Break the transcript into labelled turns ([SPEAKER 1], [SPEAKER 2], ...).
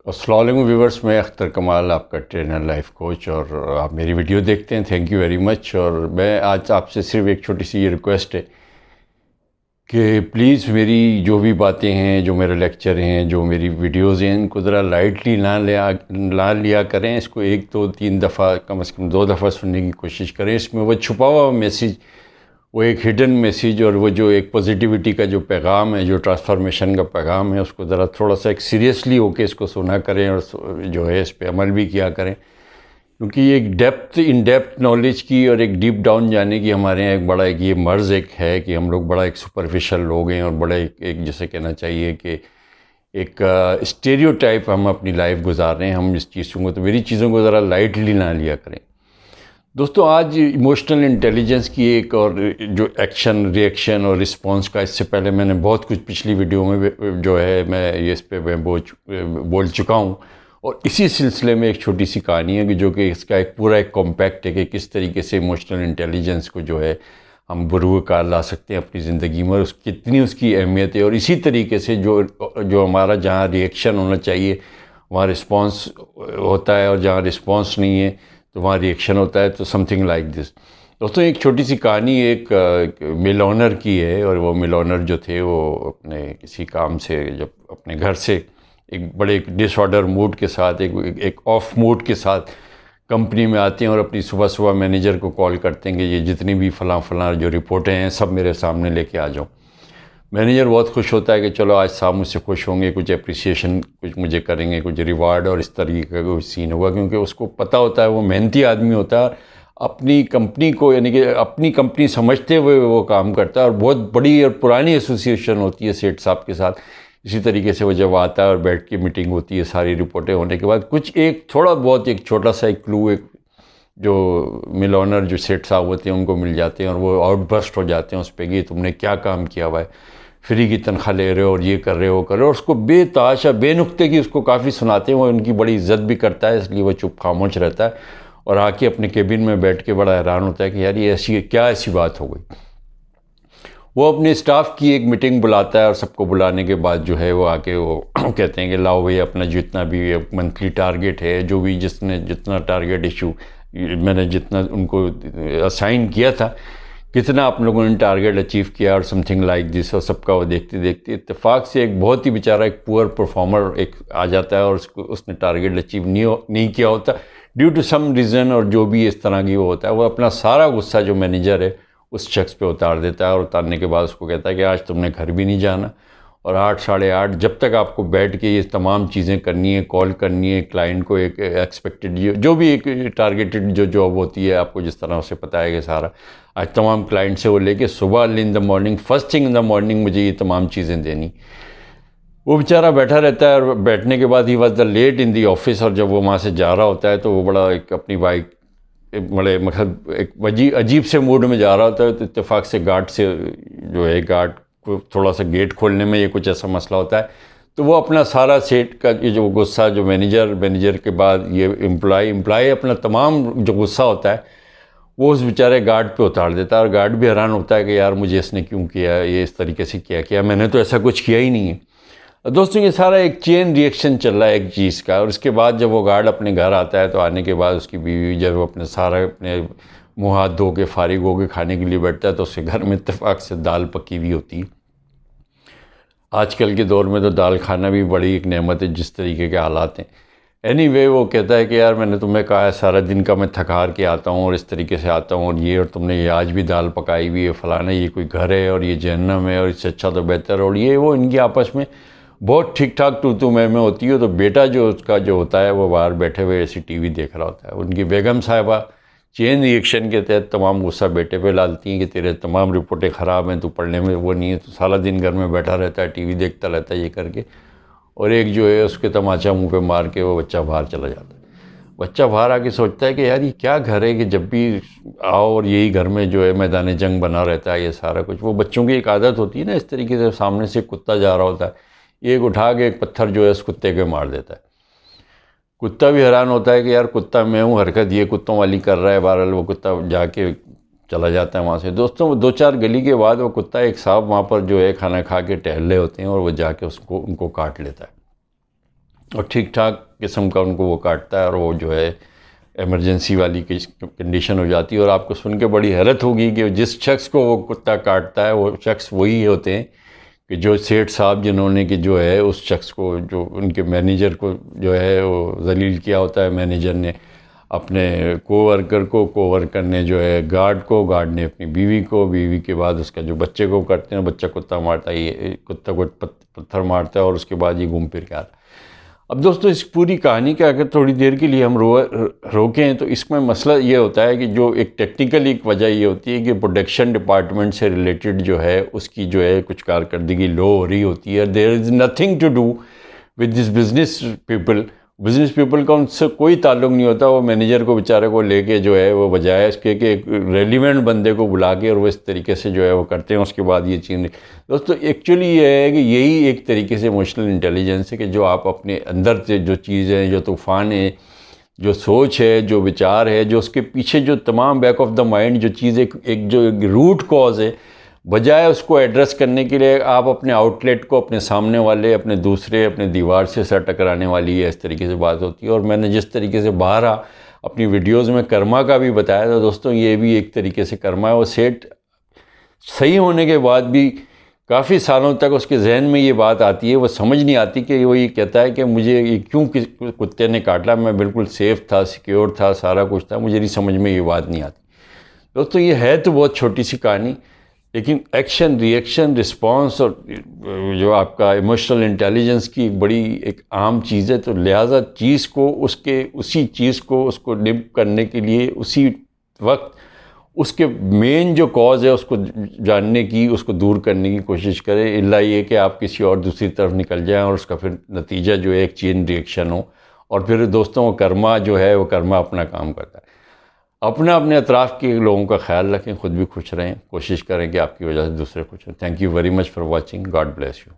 [SPEAKER 1] السلام علیکم ویورس، میں اختر کمال آپ کا ٹرینر لائف کوچ، اور آپ میری ویڈیو دیکھتے ہیں. Thank you very much. اور میں آج آپ سے صرف ایک چھوٹی سی یہ ریکویسٹ ہے کہ پلیز میری جو بھی باتیں ہیں، جو میرے لیکچر ہیں، جو میری ویڈیوز ہیں، ان کو ذرا لائٹلی نہ لیا کریں. اس کو 1 2 3 دفعہ، کم از کم 2 دفعہ سننے کی کوشش کریں. اس میں وہ چھپا ہوا میسیج، وہ ایک ہڈن میسیج، اور وہ جو ایک پازیٹیوٹی کا جو پیغام ہے، جو ٹرانسفارمیشن کا پیغام ہے، اس کو ذرا تھوڑا سا ایک سیریسلی ہو کے اس کو سنا کریں، اور جو ہے اس پہ عمل بھی کیا کریں. کیونکہ یہ ایک ان ڈیپتھ نالج کی اور ایک ڈیپ ڈاؤن جانے کی ہمارے یہاں ایک بڑا یہ مرض ایک ہے کہ ہم لوگ بڑا ایک سپرفیشل لوگ ہیں، اور بڑا ایک جیسے کہنا چاہیے کہ ایک اسٹیریو ٹائپ ہم اپنی لائف گزار رہے ہیں. ہم اس چیزوں کو، تو میری چیزوں کو ذرا لائٹلی نہ لیا کریں. دوستو، آج ایموشنل انٹیلیجنس کی ایک اور جو ایکشن، ری ایکشن اور رسپانس کا، اس سے پہلے میں نے بہت کچھ پچھلی ویڈیو میں جو ہے میں اس پہ بول چکا ہوں. اور اسی سلسلے میں ایک چھوٹی سی کہانی ہے کہ جو کہ اس کا ایک پورا ایک کمپیکٹ ہے کہ کس طریقے سے ایموشنل انٹیلیجنس کو جو ہے ہم بروئے کار لا سکتے ہیں اپنی زندگی میں، اور کتنی اس کی اہمیت ہے. اور اسی طریقے سے جو ہمارا جہاں ری ایکشن ہونا چاہیے وہاں رسپانس ہوتا ہے، اور جہاں رسپانس نہیں ہے تو وہاں ری ایکشن ہوتا ہے. تو سم تھنگ لائک دس. دوستوں، ایک چھوٹی سی کہانی ایک مل آنر کی ہے. اور وہ مل آنر جو تھے، وہ اپنے کسی کام سے جب اپنے گھر سے ایک بڑے ڈس آرڈر موڈ کے ساتھ، ایک آف موڈ کے ساتھ کمپنی میں آتے ہیں، اور اپنی صبح مینیجر کو کال کرتے ہیں کہ یہ جتنی بھی فلاں جو رپورٹیں ہیں سب میرے سامنے لے کے آ جاؤ. مینیجر بہت خوش ہوتا ہے کہ چلو آج صاحب مجھ سے خوش ہوں گے، کچھ اپریسیشن کچھ مجھے کریں گے، کچھ ریوارڈ اور اس طریقے کا کوئی سین ہوگا. کیونکہ اس کو پتہ ہوتا ہے، وہ محنتی آدمی ہوتا ہے، اپنی کمپنی کو یعنی کہ اپنی کمپنی سمجھتے ہوئے وہ کام کرتا ہے. اور بہت بڑی اور پرانی ایسوسیشن ہوتی ہے سیٹھ صاحب کے ساتھ. اسی طریقے سے وہ جب آتا ہے اور بیٹھ کے میٹنگ ہوتی ہے، ساری رپورٹیں ہونے کے بعد کچھ ایک تھوڑا بہت ایک چھوٹا سا ایک کلو ایک جو مل آنر جو سیٹھ صاحب ہوتے ہیں ان کو مل جاتے ہیں، اور وہ آؤٹ برسٹ ہو جاتے ہیں اس پہ کہ تم نے کیا کام کیا ہوا ہے، فری کی تنخواہ لے رہے ہو، اور یہ کر رہے ہو اور اس کو بے تحاشا بے نقطے کی اس کو کافی سناتے ہیں. وہ ان کی بڑی عزت بھی کرتا ہے، اس لیے وہ چپ خاموش رہتا ہے، اور آ کے اپنے کیبن میں بیٹھ کے بڑا حیران ہوتا ہے کہ یار یہ ایسی بات ہو گئی. وہ اپنے اسٹاف کی ایک میٹنگ بلاتا ہے، اور سب کو بلانے کے بعد جو ہے وہ آ کے وہ کہتے ہیں کہ لاؤ بھائی اپنا جتنا بھی منتھلی ٹارگیٹ ہے، جو بھی جس نے جتنا ٹارگیٹ ایشو میں نے جتنا ان کو اسائن کیا تھا، کتنا آپ لوگوں نے ٹارگیٹ اچیو کیا، اور سم تھنگ لائک دس. اور سب کا وہ دیکھتے دیکھتے اتفاق سے ایک بہت ہی بیچارہ ایک پور پرفارمر ایک آ جاتا ہے، اور اس نے ٹارگیٹ اچیو نہیں کیا ہوتا ڈیو ٹو سم ریزن، اور جو بھی اس طرح کی وہ ہوتا ہے. وہ اپنا سارا غصہ جو مینیجر ہے اس شخص پہ اتار دیتا ہے، اور اتارنے کے بعد اس کو کہتا ہے کہ آج تم نے گھر بھی نہیں جانا، اور 8 ساڑھے 8 جب تک آپ کو بیٹھ کے یہ تمام چیزیں کرنی ہے، کال کرنی ہے کلائنٹ کو، ایک ایکسپیکٹڈ جو بھی ایک ٹارگیٹڈ جو جاب ہوتی ہے، آپ کو جس طرح سے پتہ ہے کہ سارا آج تمام کلائنٹ سے وہ لے کے صبح in the morning, first thing in the morning مجھے یہ تمام چیزیں دینی. وہ بیچارہ بیٹھا رہتا ہے، اور بیٹھنے کے بعد ہی was the late in the office. اور جب وہ وہاں سے جا رہا ہوتا ہے تو وہ بڑا ایک اپنی بائک بڑے مطلب ایک عجیب سے موڈ میں جا رہا ہوتا ہے. تو اتفاق سے گارڈ سے جو ہے گارڈ کو تھوڑا سا گیٹ کھولنے میں یہ کچھ ایسا مسئلہ ہوتا ہے. تو وہ اپنا سارا سیٹ کا یہ جو غصہ جو مینیجر کے بعد یہ امپلائی اپنا تمام جو غصہ ہوتا ہے وہ اس بیچارے گارڈ پہ اتار دیتا ہے. اور گارڈ بھی حیران ہوتا ہے کہ یار مجھے اس نے کیوں کیا، یہ اس طریقے سے کیا میں نے تو ایسا کچھ کیا ہی نہیں ہے. دوستوں، یہ سارا ایک چین ری ایکشن چل رہا ہے ایک چیز کا. اور اس کے بعد جب وہ گارڈ اپنے گھر آتا ہے تو آنے کے بعد اس کی بیوی جب وہ اپنے منہ ہاتھ دھو کے فارغ ہو کے کھانے کے لیے بیٹھتا ہے تو اس کے گھر میں اتفاق سے دال پکی ہوئی ہوتی ہے. آج کل کے دور میں تو دال کھانا بھی بڑی ایک نعمت ہے جس طریقے کے حالات ہیں. اینی وے وہ کہتا ہے کہ یار میں نے تمہیں کہا ہے سارا دن کا میں تھک ہار کے آتا ہوں اور اس طریقے سے آتا ہوں، اور تم نے یہ آج بھی دال پکائی ہوئی ہے، فلانا یہ کوئی گھر ہے اور یہ جہنم ہے، اور اس سے اچھا تو بہتر. اور وہ ان کی آپس میں بہت ٹھیک ٹھاک تو میں ہوتی ہے. تو بیٹا جو اس کا جو ہوتا ہے وہ باہر بیٹھے ہوئے ایسی ٹی وی دیکھ رہا ہوتا ہے. ان کی بیگم صاحبہ چین ری ایکشن کے تحت تمام غصہ بیٹے پہ ڈالتی ہیں کہ تیرے تمام رپورٹیں خراب ہیں، تو پڑھنے میں وہ نہیں ہے، تو سارا دن گھر میں بیٹھا رہتا ہے، ٹی وی دیکھتا رہتا ہے یہ کر کے. اور ایک جو ہے اس کے تماچا منہ پہ مار کے وہ بچہ باہر چلا جاتا ہے. بچہ باہر آ کے سوچتا ہے کہ یار یہ کیا گھر ہے کہ جب بھی آؤ اور یہی گھر میں جو ہے میدان جنگ بنا رہتا ہے یہ سارا کچھ. وہ بچوں کی ایک عادت ہوتی ہے نا، اس طریقے سے سامنے سے کتا جا رہا ہوتا ہے، ایک اٹھا کے ایک پتھر جو ہے اس کتے کے مار دیتا ہے. کتا بھی حیران ہوتا ہے کہ یار کتا میں ہوں، حرکت یہ کتوں والی کر رہا ہے. بہرحال وہ کتا جا کے چلا جاتا ہے وہاں سے. دوستوں، 2 4 گلی کے بعد وہ کتا ایک صاحب وہاں پر جو ہے کھانا کھا کے ٹہل رہے ہوتے ہیں، اور وہ جا کے ان کو کاٹ لیتا ہے. اور ٹھیک ٹھاک قسم کا ان کو وہ کاٹتا ہے، اور وہ جو ہے ایمرجنسی والی کنڈیشن ہو جاتی ہے۔ اور آپ کو سن کے بڑی حیرت ہوگی کہ جس شخص کو وہ کتا کاٹتا ہے وہ شخص وہی ہوتے ہیں کہ جو سیٹھ صاحب جنہوں نے کہ جو ہے اس شخص کو، جو ان کے مینیجر کو جو ہے وہ ذلیل کیا ہوتا ہے، مینیجر نے اپنے کوورکر کو، کوورکر نے جو ہے گارڈ کو، گارڈ نے اپنی بیوی کو، بیوی کے بعد اس کا جو بچے کو کرتے ہیں، بچہ کتا مارتا ہے، یہ کتا کو پتھر مارتا ہے، اور اس کے بعد یہ گھوم پھر کے آتا ہے۔ اب دوستو اس پوری کہانی کا اگر تھوڑی دیر کے لیے ہم روکیں تو اس میں مسئلہ یہ ہوتا ہے کہ جو ایک ٹیکنیکل ایک وجہ یہ ہوتی ہے کہ پروڈکشن ڈپارٹمنٹ سے ریلیٹڈ جو ہے اس کی جو ہے کچھ کارکردگی لو ہو رہی ہوتی ہے۔ There is nothing to do with this business people کا ان سے کوئی تعلق نہیں ہوتا۔ وہ مینیجر کو بیچارے کو لے کے جو ہے وہ بجائے اس کے کہ ایک ریلیونٹ بندے کو بلا کے اور وہ اس طریقے سے جو ہے وہ کرتے ہیں، اس کے بعد یہ چیز دوستو ایکچولی یہ ہے کہ یہی ایک طریقے سے ایموشنل انٹیلیجنس ہے کہ جو آپ اپنے اندر سے جو چیزیں، جو طوفان ہے، جو سوچ ہے، جو وچار ہے، جو اس کے پیچھے جو تمام بیک آف دا مائنڈ جو چیز ایک جو روٹ کاز ہے، بجائے اس کو ایڈریس کرنے کے لیے آپ اپنے آؤٹ لیٹ کو اپنے سامنے والے، اپنے دوسرے، اپنے دیوار سے سر ٹکرانے والی ہے، اس طریقے سے بات ہوتی ہے۔ اور میں نے جس طریقے سے باہر اپنی ویڈیوز میں کرما کا بھی بتایا تھا دوستوں، یہ بھی ایک طریقے سے کرما ہے۔ وہ سیٹ صحیح ہونے کے بعد بھی کافی سالوں تک اس کے ذہن میں یہ بات آتی ہے، وہ سمجھ نہیں آتی کہ وہ یہ کہتا ہے کہ مجھے یہ کیوں کتے نے کاٹا، میں بالکل سیف تھا، سیکیور تھا، سارا کچھ تھا، مجھے نہیں سمجھ میں یہ بات نہیں آتی۔ دوستو یہ ہے تو بہت چھوٹی سی کہانی، لیکن ایکشن، ری ایکشن، رسپانس اور جو آپ کا ایموشنل انٹیلیجنس کی ایک بڑی ایک عام چیز ہے۔ تو لہٰذا اسی چیز کو اس کو نپ کرنے کے لیے اسی وقت اس کے مین جو کاز ہے اس کو جاننے کی، اس کو دور کرنے کی کوشش کریں، الا یہ کہ آپ کسی اور دوسری طرف نکل جائیں اور اس کا پھر نتیجہ جو ہے ایک چین ری ایکشن ہو، اور پھر دوستوں وہ کرما جو ہے وہ کرما اپنا کام کرتا ہے۔ اپنے اطراف کے لوگوں کا خیال رکھیں، خود بھی خوش رہیں، کوشش کریں کہ آپ کی وجہ سے دوسرے خوش رہیں۔ Thank you very much for watching, God bless you.